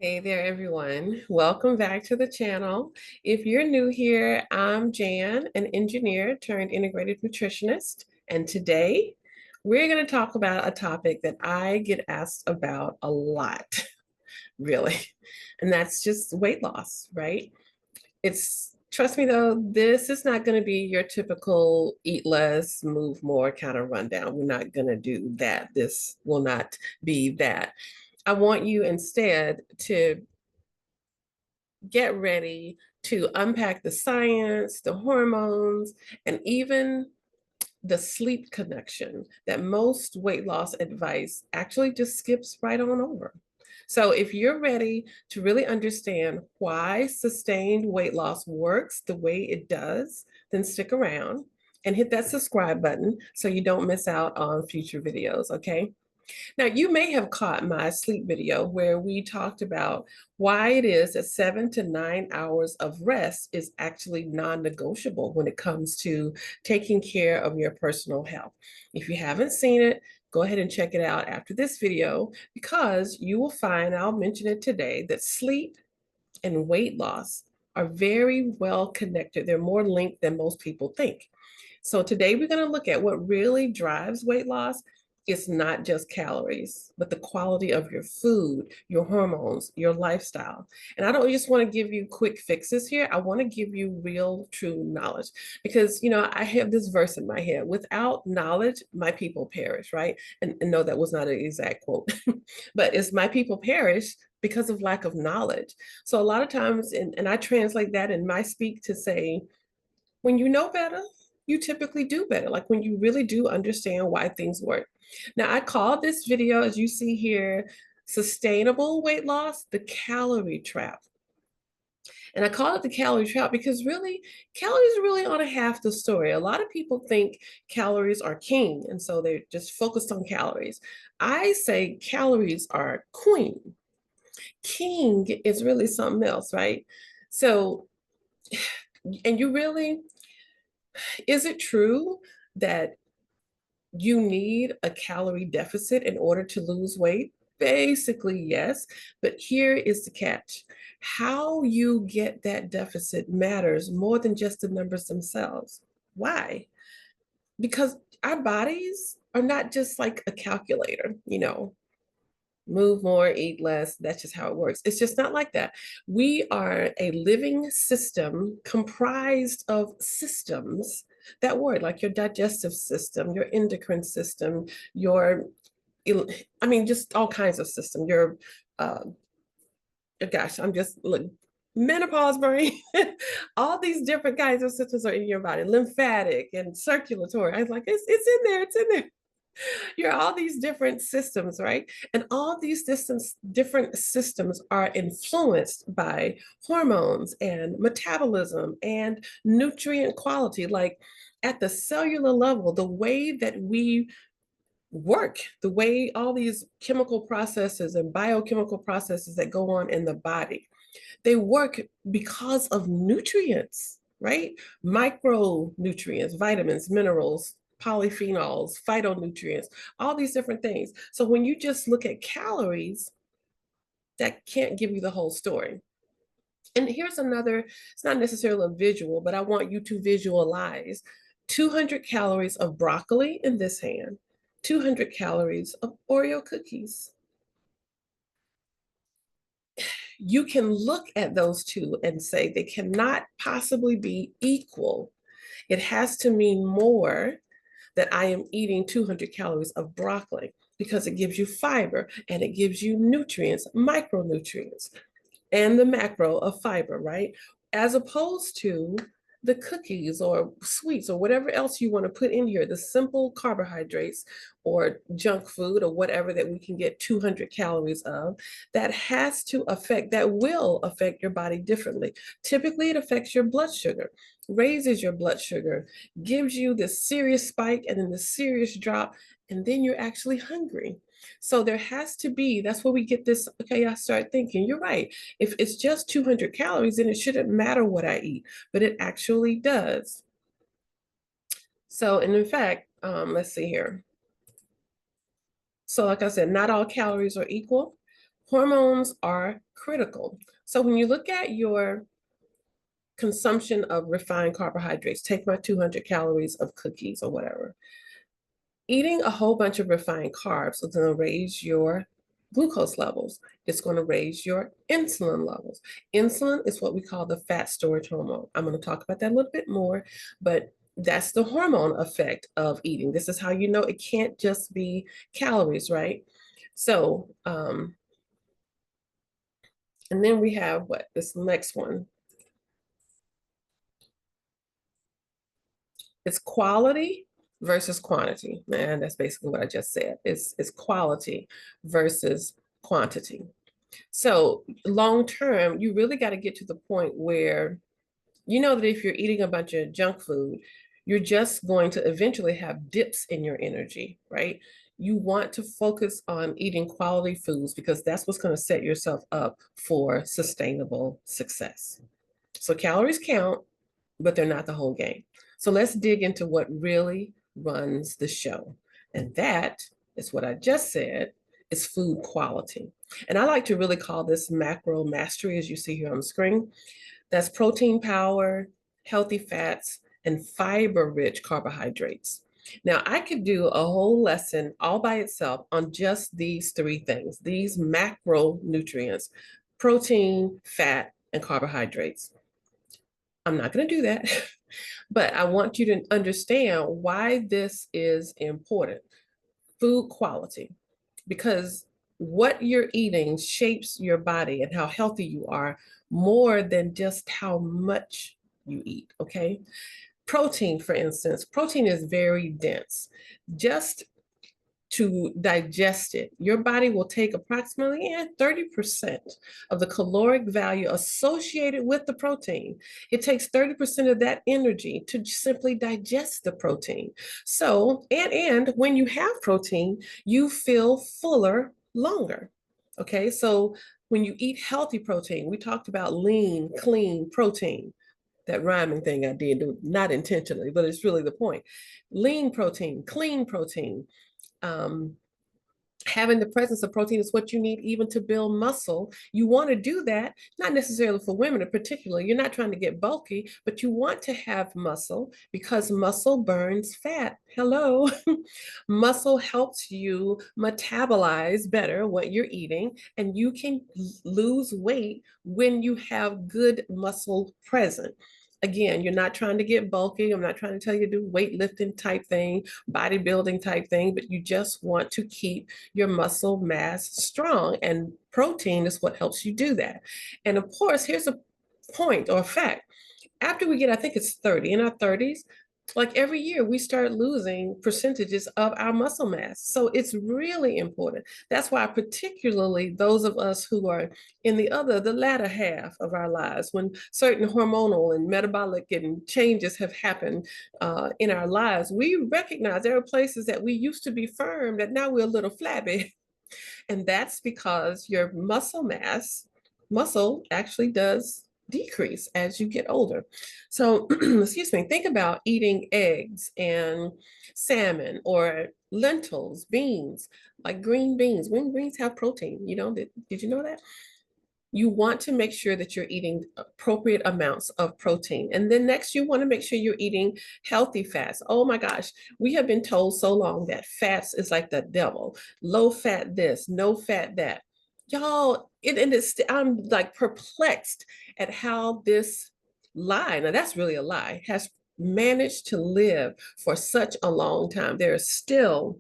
Hey there, everyone. Welcome back to the channel. If you're new here, I'm Jan, an engineer turned integrated nutritionist. And today we're going to talk about a topic that I get asked about a lot, really. And that's just weight loss, right? Trust me though, this is not going to be your typical eat less, move more kind of rundown. We're not going to do that. This will not be that. I want you instead to get ready to unpack the science, the hormones, and even the sleep connection that most weight loss advice actually just skips right on over. So, if you're ready to really understand why sustained weight loss works the way it does, then stick around and hit that subscribe button so you don't miss out on future videos, okay? Now, you may have caught my sleep video where we talked about why it is that 7 to 9 hours of rest is actually non-negotiable when it comes to taking care of your personal health. If you haven't seen it, go ahead and check it out after this video because you will find, I'll mention it today, that sleep and weight loss are very well connected. They're more linked than most people think. So today we're going to look at what really drives weight loss. It's not just calories, but the quality of your food, your hormones, your lifestyle. And I don't just want to give you quick fixes here. I want to give you real, true knowledge because, I have this verse in my head: without knowledge, my people perish, right? And no, that was not an exact quote, but it's my people perish because of lack of knowledge. So a lot of times, and I translate that in my speak to say, when you know better, you typically do better. Like when you really do understand why things work. Now, I call this video, as you see here, sustainable weight loss, the calorie trap. And I call it the calorie trap because really, calories are really only half the story. A lot of people think calories are king, and so they're just focused on calories. I say calories are queen. King is really something else, right? So, and you really, is it true that you need a calorie deficit in order to lose weight? Basically, yes. But here is the catch: how you get that deficit matters more than just the numbers themselves. Why? Because our bodies are not just like a calculator, move more, eat less. That's just how it works. It's just not like that. We are a living system comprised of systems that work, like your digestive system, your endocrine system, your, I mean, just all kinds of system. Uh, gosh, I'm just look, menopause brain, all these different kinds of systems are in your body, lymphatic and circulatory. I was like, it's in there, it's in there. You're all these different systems, right? And all these different systems are influenced by hormones and metabolism and nutrient quality. Like at the cellular level, the way that we work, the way all these chemical processes and biochemical processes that go on in the body, they work because of nutrients, right? Micronutrients, vitamins, minerals, polyphenols, phytonutrients, all these different things. So when you just look at calories, that can't give you the whole story. And here's another, it's not necessarily a visual, but I want you to visualize 200 calories of broccoli in this hand, 200 calories of Oreo cookies. You can look at those two and say they cannot possibly be equal. It has to mean more that I am eating 200 calories of broccoli because it gives you fiber and it gives you nutrients, micronutrients, and the macro of fiber, right? As opposed to the cookies or sweets or whatever else you want to put in here, the simple carbohydrates or junk food or whatever that we can get 200 calories of, that will affect your body differently. Typically, it affects your blood sugar, raises your blood sugar, gives you this serious spike and then the serious drop, and then you're actually hungry. So there has to be, that's where we get this, okay, I start thinking, you're right. If it's just 200 calories, then it shouldn't matter what I eat, but it actually does. So, and in fact, let's see here. So like I said, not all calories are equal. Hormones are critical. So when you look at your consumption of refined carbohydrates, take my 200 calories of cookies or whatever, eating a whole bunch of refined carbs is going to raise your glucose levels. It's going to raise your insulin levels. Insulin is what we call the fat storage hormone. I'm going to talk about that a little bit more, but that's the hormone effect of eating. This is how you know it can't just be calories, right? So, and then we have what? This next one. It's quality versus quantity. Man, that's basically what I just said. It's quality versus quantity. So long term, you really got to get to the point where you know that if you're eating a bunch of junk food, you're just going to eventually have dips in your energy, right? You want to focus on eating quality foods because that's what's going to set yourself up for sustainable success. So calories count, but they're not the whole game. So let's dig into what really runs the show. And that is what I just said, is food quality. And I like to really call this macro mastery, as you see here on the screen. That's protein power, healthy fats, and fiber-rich carbohydrates. Now, I could do a whole lesson all by itself on just these three things, these macronutrients: protein, fat, and carbohydrates. I'm not going to do that, but I want you to understand why this is important. Food quality, because what you're eating shapes your body and how healthy you are more than just how much you eat, okay? Protein, for instance, protein is very dense. Just to digest it, your body will take approximately 30% of the caloric value associated with the protein. It takes 30% of that energy to simply digest the protein. So, and when you have protein, you feel fuller longer. Okay, so when you eat healthy protein, we talked about lean, clean protein. That rhyming thing I did, not intentionally, but it's really the point. Lean protein, clean protein, um, having the presence of protein is what you need even to build muscle. You want to do that, not necessarily for women in particular. You're not trying to get bulky, but you want to have muscle because muscle burns fat. Hello. Muscle helps you metabolize better what you're eating, and you can lose weight when you have good muscle present. Again, you're not trying to get bulky. I'm not trying to tell you to do weightlifting type thing, bodybuilding type thing, but you just want to keep your muscle mass strong. And protein is what helps you do that. And of course, here's a point or a fact. After we get, I think it's 30, in our 30s, like every year we start losing percentages of our muscle mass. So it's really important. That's why particularly those of us who are in the latter half of our lives, when certain hormonal and metabolic and changes have happened in our lives, we recognize there are places that we used to be firm that now we're a little flabby. And that's because your muscle actually does decrease as you get older. So, excuse me, think about eating eggs and salmon or lentils, beans, like green beans. Green beans have protein. You know, did you know that? You want to make sure that you're eating appropriate amounts of protein. And then next, you want to make sure you're eating healthy fats. Oh my gosh, we have been told so long that fats is like the devil. Low fat this, no fat that. Y'all, I'm like perplexed at how this lie, now that's really a lie, has managed to live for such a long time. There are still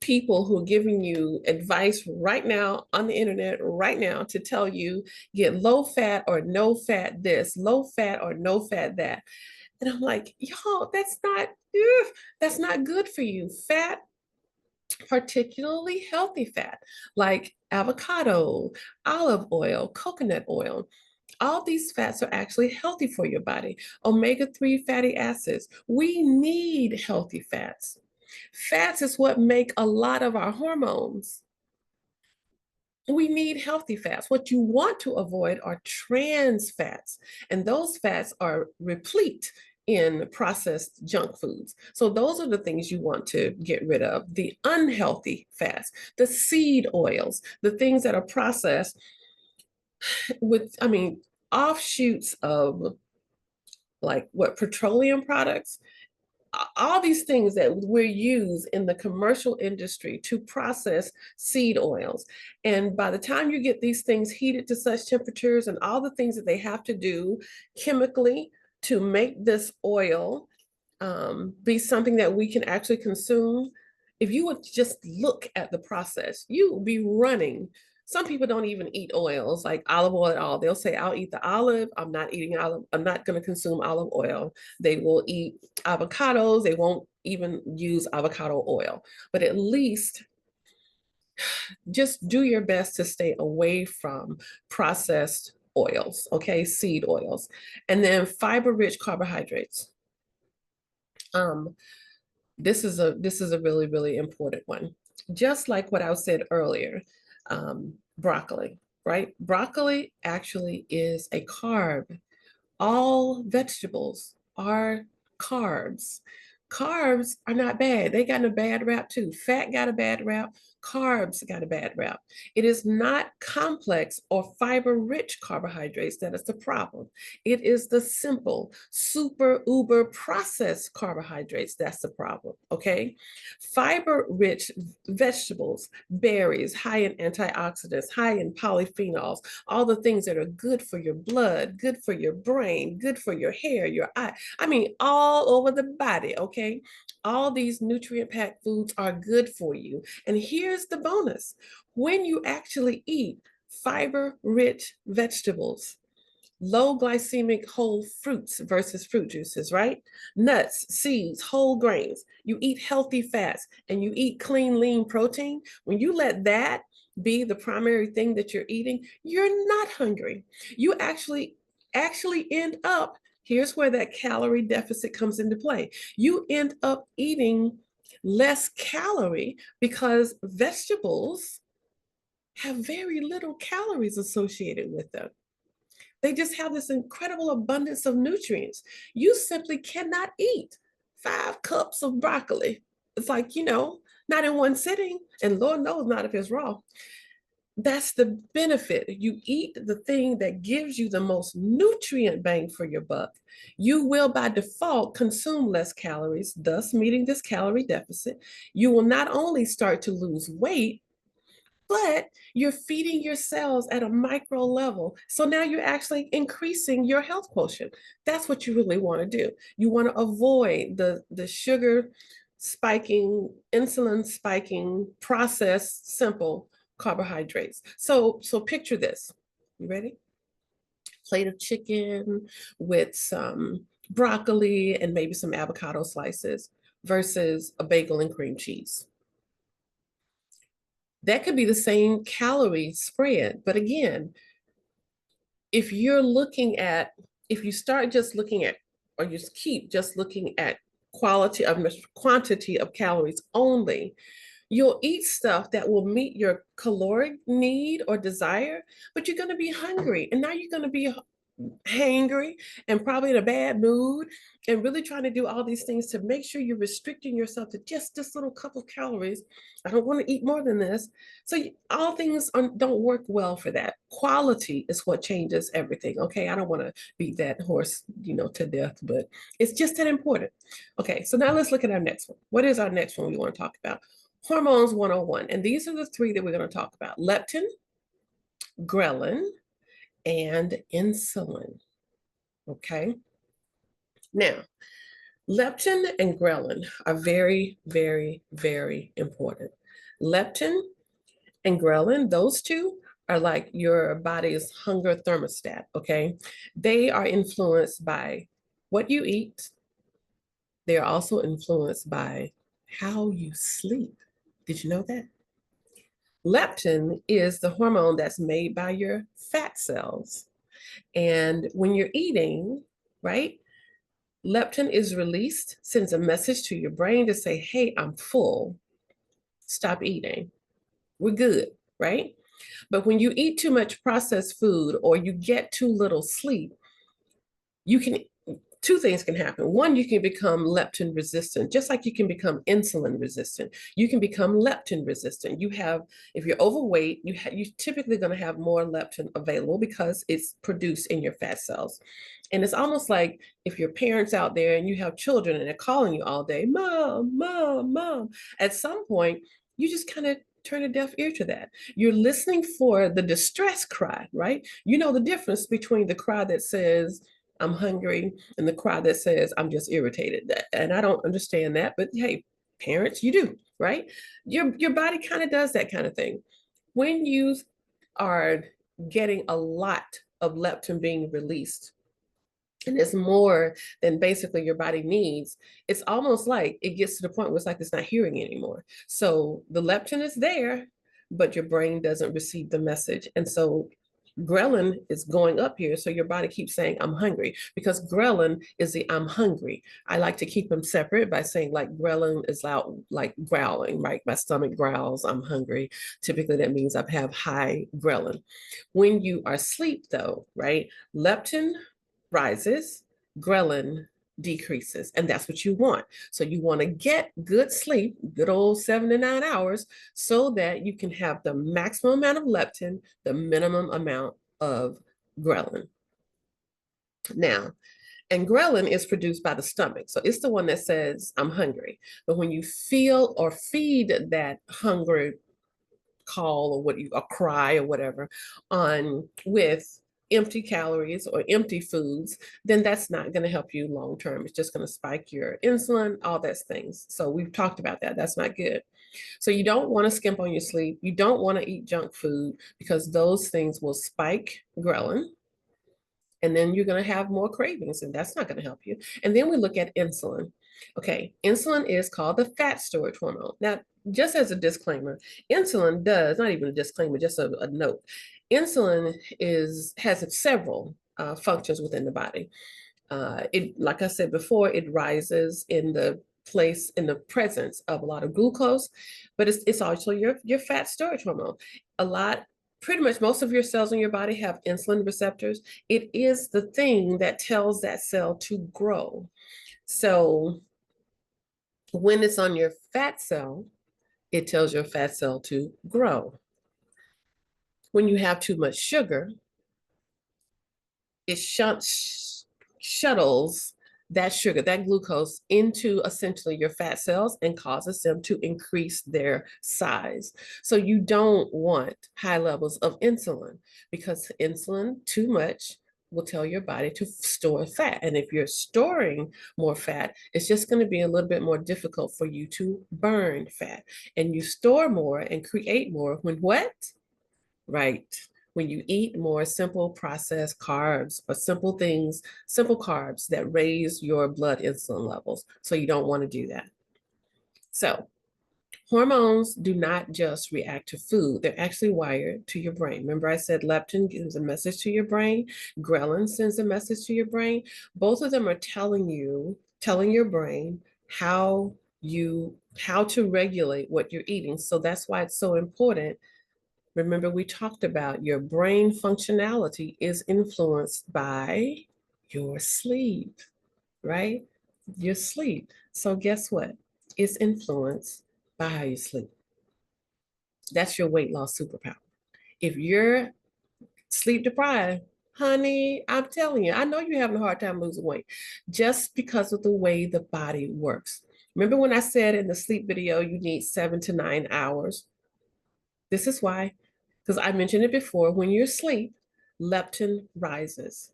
people who are giving you advice right now on the internet right now to tell you get low fat or no fat this, low fat or no fat that. And I'm like, y'all, that's not good for you. Fat, particularly healthy fat, like avocado, olive oil, coconut oil. All these fats are actually healthy for your body. Omega-3 fatty acids. We need healthy fats. Fats is what make a lot of our hormones. We need healthy fats. What you want to avoid are trans fats, and those fats are replete in processed junk foods. So those are the things you want to get rid of. The unhealthy fats, the seed oils, the things that are processed I mean, offshoots of like what petroleum products, all these things that we're used in the commercial industry to process seed oils. And by the time you get these things heated to such temperatures and all the things that they have to do chemically to make this oil be something that we can actually consume, if you would just look at the process, you would be running. Some people don't even eat oils like olive oil at all. They'll say, I'll eat the olive. I'm not eating olive. I'm not going to consume olive oil. They will eat avocados. They won't even use avocado oil. But at least just do your best to stay away from processed oils, okay? Seed oils. And then fiber-rich carbohydrates. Um, this is a really, really important one. Just like what I said earlier, broccoli, right? Broccoli actually is a carb. All vegetables are carbs. Carbs are not bad. They got a bad rap too. Fat got a bad rap. Carbs got a bad rap. It is not complex or fiber rich carbohydrates that is the problem. It is the simple, super uber processed carbohydrates that's the problem. Okay. Fiber rich vegetables, berries, high in antioxidants, high in polyphenols, all the things that are good for your blood, good for your brain, good for your hair, your eye. I mean, all over the body, okay? All these nutrient packed foods are good for you. And here's the bonus: when you actually eat fiber rich vegetables, low glycemic whole fruits versus fruit juices, right? Nuts, seeds, whole grains. You eat healthy fats and you eat clean, lean protein. When you let that be the primary thing that you're eating, you're not hungry. You actually end up, here's where that calorie deficit comes into play. You end up eating less calorie because vegetables have very little calories associated with them. They just have this incredible abundance of nutrients. You simply cannot eat 5 cups of broccoli. It's like, not in one sitting, and Lord knows not if it's raw. That's the benefit. You eat the thing that gives you the most nutrient bang for your buck. You will, by default, consume less calories, thus meeting this calorie deficit. You will not only start to lose weight, but you're feeding your cells at a micro level. So now you're actually increasing your health quotient. That's what you really want to do. You want to avoid the sugar spiking, insulin spiking, processed, simple carbohydrates. So picture this. You ready? Plate of chicken with some broccoli and maybe some avocado slices versus a bagel and cream cheese. That could be the same calorie spread. But again, if you're looking at, if you start just looking at, or you keep just looking at quantity of calories only, you'll eat stuff that will meet your caloric need or desire, but you're going to be hungry. And now you're going to be hangry and probably in a bad mood and really trying to do all these things to make sure you're restricting yourself to just this little couple of calories. I don't want to eat more than this. So all things don't work well for that. Quality is what changes everything. Okay. I don't want to beat that horse, to death, but it's just that important. Okay. So now let's look at our next one. What is our next one we want to talk about? Hormones 101. And these are the 3 that we're going to talk about: leptin, ghrelin, and insulin. Okay. Now, leptin and ghrelin are very, very, very important. Leptin and ghrelin, those two are like your body's hunger thermostat. Okay. They are influenced by what you eat. They are also influenced by how you sleep. Did you know that? Leptin is the hormone that's made by your fat cells. And when you're eating, right, leptin is released, sends a message to your brain to say, hey, I'm full. Stop eating. We're good, right? But when you eat too much processed food or you get too little sleep, you can two things can happen. One, you can become leptin resistant, just like you can become insulin resistant. You can become leptin resistant. If you're overweight, you're typically going to have more leptin available because it's produced in your fat cells. And it's almost like if your parents out there and you have children and they're calling you all day, mom, mom, mom, at some point, you just kind of turn a deaf ear to that. You're listening for the distress cry, right? You know the difference between the cry that says, I'm hungry, and the cry that says, I'm just irritated. And I don't understand that, but hey, parents, you do, right? Your body kind of does that kind of thing. When you are getting a lot of leptin being released, and it's more than basically your body needs, it's almost like it gets to the point where it's like it's not hearing anymore. So the leptin is there, but your brain doesn't receive the message. And so ghrelin is going up here. So your body keeps saying, I'm hungry, because ghrelin is the I'm hungry. I like to keep them separate by saying like ghrelin is loud, like growling, right? My stomach growls, I'm hungry. Typically that means I have high ghrelin. When you are asleep though, right? Leptin rises, ghrelin decreases, and that's what you want. So you want to get good sleep, good old 7 to 9 hours, so that you can have the maximum amount of leptin, the minimum amount of ghrelin. Now, and ghrelin is produced by the stomach. So it's the one that says, I'm hungry. But when you feel or feed that hunger call or a cry or whatever on with empty calories or empty foods, then that's not going to help you long term. It's just going to spike your insulin, all those things. So we've talked about that. That's not good. So you don't want to skimp on your sleep. You don't want to eat junk food, because those things will spike ghrelin. And then you're going to have more cravings, and that's not going to help you. And then we look at insulin. Okay, insulin is called the fat storage hormone. Now, just as a disclaimer, insulin does, not even a disclaimer, just a note, insulin has several functions within the body. Like I said before, it rises in the presence of a lot of glucose, but it's also your fat storage hormone. Pretty much most of your cells in your body have insulin receptors. It is the thing that tells that cell to grow. So when it's on your fat cell, it tells your fat cell to grow. When you have too much sugar, it shuttles that sugar, that glucose, into essentially your fat cells and causes them to increase their size. So you don't want high levels of insulin, because insulin too much will tell your body to store fat. And if you're storing more fat, it's just going to be a little bit more difficult for you to burn fat. And you store more and create more when what? Right. When you eat more simple processed carbs or simple carbs that raise your blood insulin levels. So you don't want to do that. So hormones do not just react to food. They're actually wired to your brain. Remember I said leptin gives a message to your brain. Ghrelin sends a message to your brain. Both of them are telling your brain how to regulate what you're eating. So that's why it's so important. Remember, we talked about your brain functionality is influenced by your sleep, right? Your sleep. So guess what? It's influenced by how you sleep. That's your weight loss superpower. If you're sleep deprived, honey, I'm telling you, I know you're having a hard time losing weight just because of the way the body works. Remember when I said in the sleep video, you need 7 to 9 hours? This is why, because I mentioned it before, when you're asleep, leptin rises.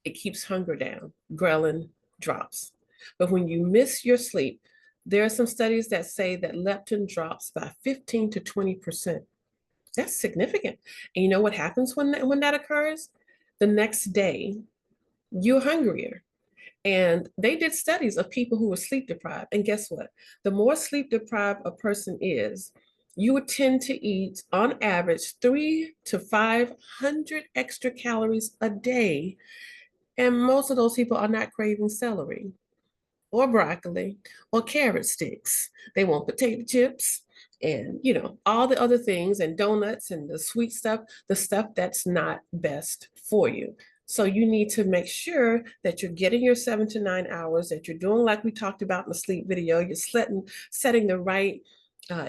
It keeps hunger down. Ghrelin drops. But when you miss your sleep, there are some studies that say that leptin drops by 15 to 20%. That's significant. And you know what happens when that occurs? The next day, you're hungrier. And they did studies of people who were sleep deprived. And guess what? The more sleep deprived a person is, you would tend to eat on average 300 to 500 extra calories a day. And most of those people are not craving celery or broccoli or carrot sticks. They want potato chips and, all the other things, and donuts and the sweet stuff, the stuff that's not best for you. So you need to make sure that you're getting your 7 to 9 hours, that you're doing like we talked about in the sleep video, you're setting the right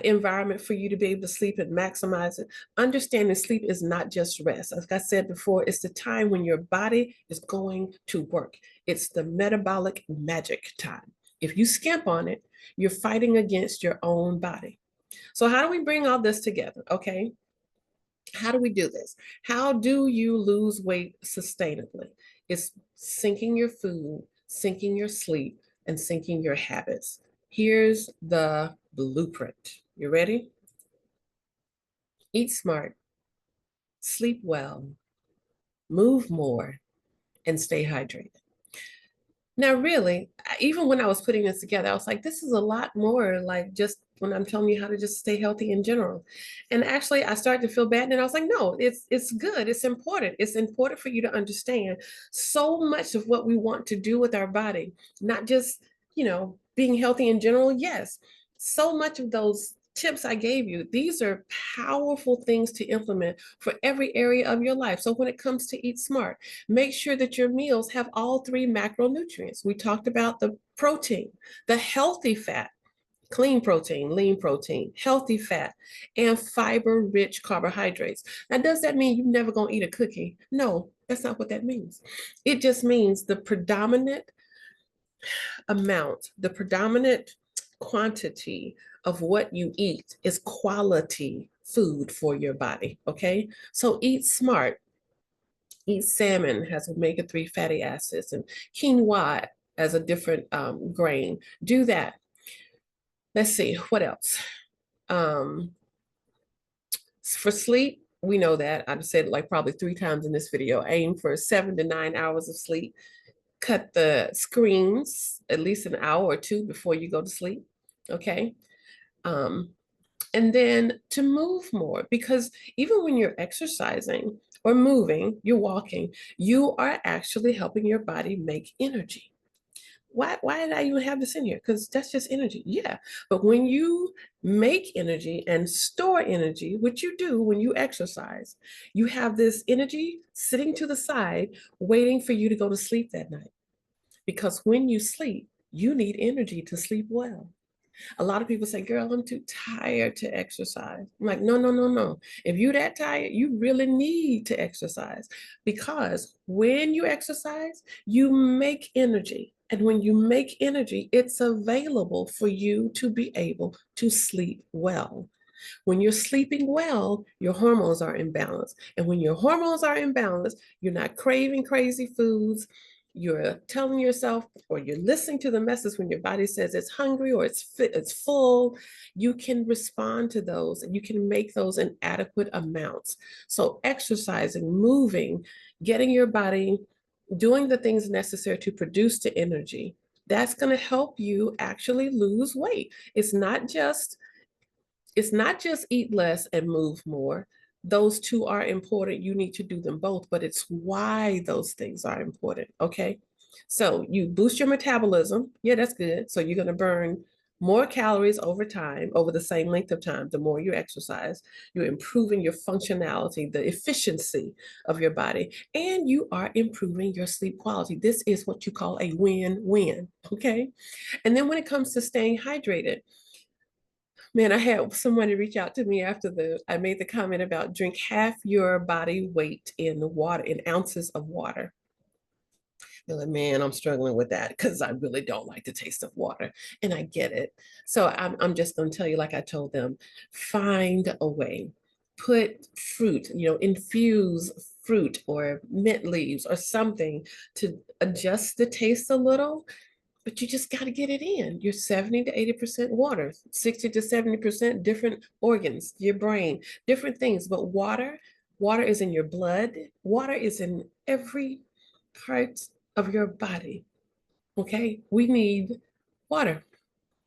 environment for you to be able to sleep and maximize it. Understanding sleep is not just rest. Like I said before, it's the time when your body is going to work. It's the metabolic magic time. If you skimp on it, you're fighting against your own body. So how do we bring all this together? Okay. How do we do this? How do you lose weight sustainably? It's syncing your food, syncing your sleep, and syncing your habits. Here's the blueprint. You ready? Eat smart, sleep well, move more, and stay hydrated. Now, really, even when I was putting this together, I was like, this is a lot more like just when I'm telling you how to just stay healthy in general. And actually, I started to feel bad, and I was like, no, it's good. It's important. It's important for you to understand so much of what we want to do with our body, not just, being healthy in general. Yes, so much of those tips I gave you, these are powerful things to implement for every area of your life. So when it comes to eat smart, make sure that your meals have all three macronutrients. We talked about the protein, the healthy fat, clean protein, lean protein, healthy fat, and fiber-rich carbohydrates. Now, does that mean you're never going to eat a cookie? No, that's not what that means. It just means the predominant amount, the predominant quantity of what you eat is quality food for your body. Okay. So eat smart. Eat salmon, has omega-3 fatty acids, and quinoa as a different grain. Do that. Let's see, what else? Um, for sleep, we know that. I've said it like probably 3 times in this video. Aim for 7 to 9 hours of sleep. Cut the screens at least an hour or two before you go to sleep. Okay. Um, and then to move more, because even when you're exercising or moving, you're walking, you are actually helping your body make energy. Why did I even have this in here? Because that's just energy. Yeah. But when you make energy and store energy, which you do when you exercise, you have this energy sitting to the side, waiting for you to go to sleep that night. Because when you sleep, you need energy to sleep well. A lot of people say, girl, I'm too tired to exercise. I'm like, no, no, no, no. If you're that tired, you really need to exercise, because when you exercise, you make energy. And when you make energy, it's available for you to be able to sleep well. When you're sleeping well, your hormones are in balance. And when your hormones are in balance, you're not craving crazy foods. You're telling yourself, or you're listening to the message when your body says it's hungry or it's full. You can respond to those, and you can make those in adequate amounts. So exercising, moving, getting your body doing the things necessary to produce the energy, that's going to help you actually lose weight. It's not just eat less and move more. Those two are important. You need to do them both, but it's why those things are important. Okay. So you boost your metabolism. Yeah, that's good. So you're going to burn more calories over time, over the same length of time. The more you exercise, you're improving your functionality, the efficiency of your body, and you are improving your sleep quality. This is what you call a win-win. Okay. And then when it comes to staying hydrated, man, I had somebody reach out to me after I made the comment about drink half your body weight in water, in ounces of water. They're like, man, I'm struggling with that because I really don't like the taste of water. And I get it. So I'm just going to tell you, like I told them, find a way. Put fruit, infuse fruit or mint leaves or something to adjust the taste a little, but you just got to get it in. You're 70 to 80% water, 60 to 70% different organs, your brain, different things. But water is in your blood. Water is in every part of your body. Okay. We need water.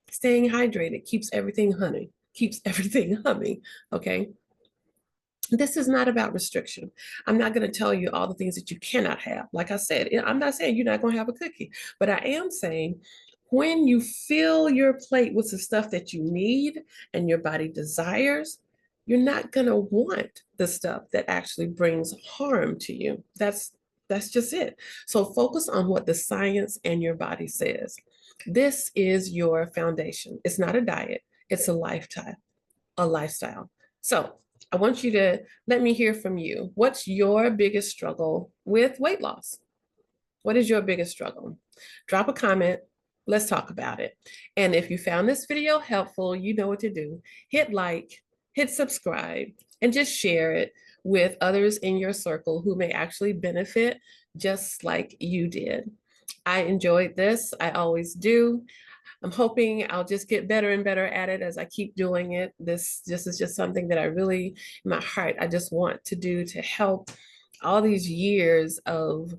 Staying hydrated keeps everything humming, keeps everything humming. Okay. This is not about restriction. I'm not going to tell you all the things that you cannot have. Like I said, I'm not saying you're not going to have a cookie, but I am saying when you fill your plate with the stuff that you need and your body desires, you're not going to want the stuff that actually brings harm to you. That's just it. So focus on what the science and your body says. This is your foundation. It's not a diet, it's a lifestyle. So I want you to let me hear from you. What's your biggest struggle with weight loss? What is your biggest struggle? Drop a comment. Let's talk about it. And if you found this video helpful, you know what to do. Hit like, hit subscribe, and just share it with others in your circle who may actually benefit just like you did. I enjoyed this. I always do. I'm hoping I'll just get better and better at it as I keep doing it. This is just something that I really, in my heart, I just want to do to help all these years of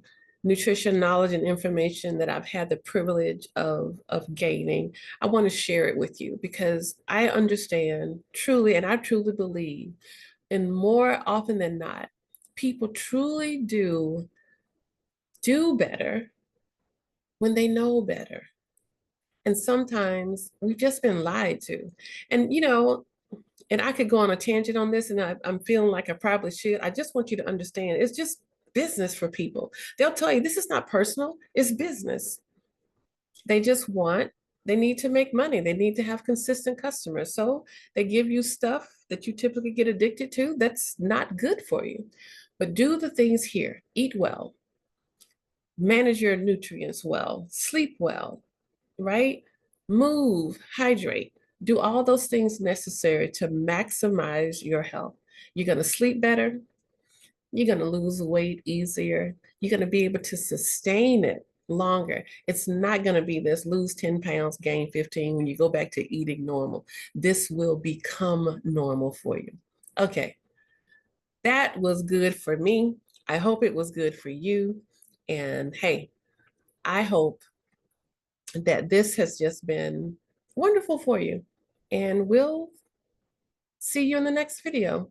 nutrition knowledge and information that I've had the privilege of gaining. I want to share it with you because I understand truly, and I truly believe, and more often than not, people truly do better when they know better. And sometimes we've just been lied to. And, and I could go on a tangent on this, and I'm feeling like I probably should. I just want you to understand it's just business for people. They'll tell you this is not personal, it's business. They just they need to make money. They need to have consistent customers. So they give you stuff that you typically get addicted to that's not good for you. But do the things here: eat well, manage your nutrients well, sleep well, right? Move, hydrate, do all those things necessary to maximize your health. You're going to sleep better. You're going to lose weight easier. You're going to be able to sustain it longer. It's not going to be this lose 10 pounds, gain 15 when you go back to eating normal. This will become normal for you. Okay, that was good for me. I hope it was good for you. And hey, I hope that this has just been wonderful for you. And we'll see you in the next video.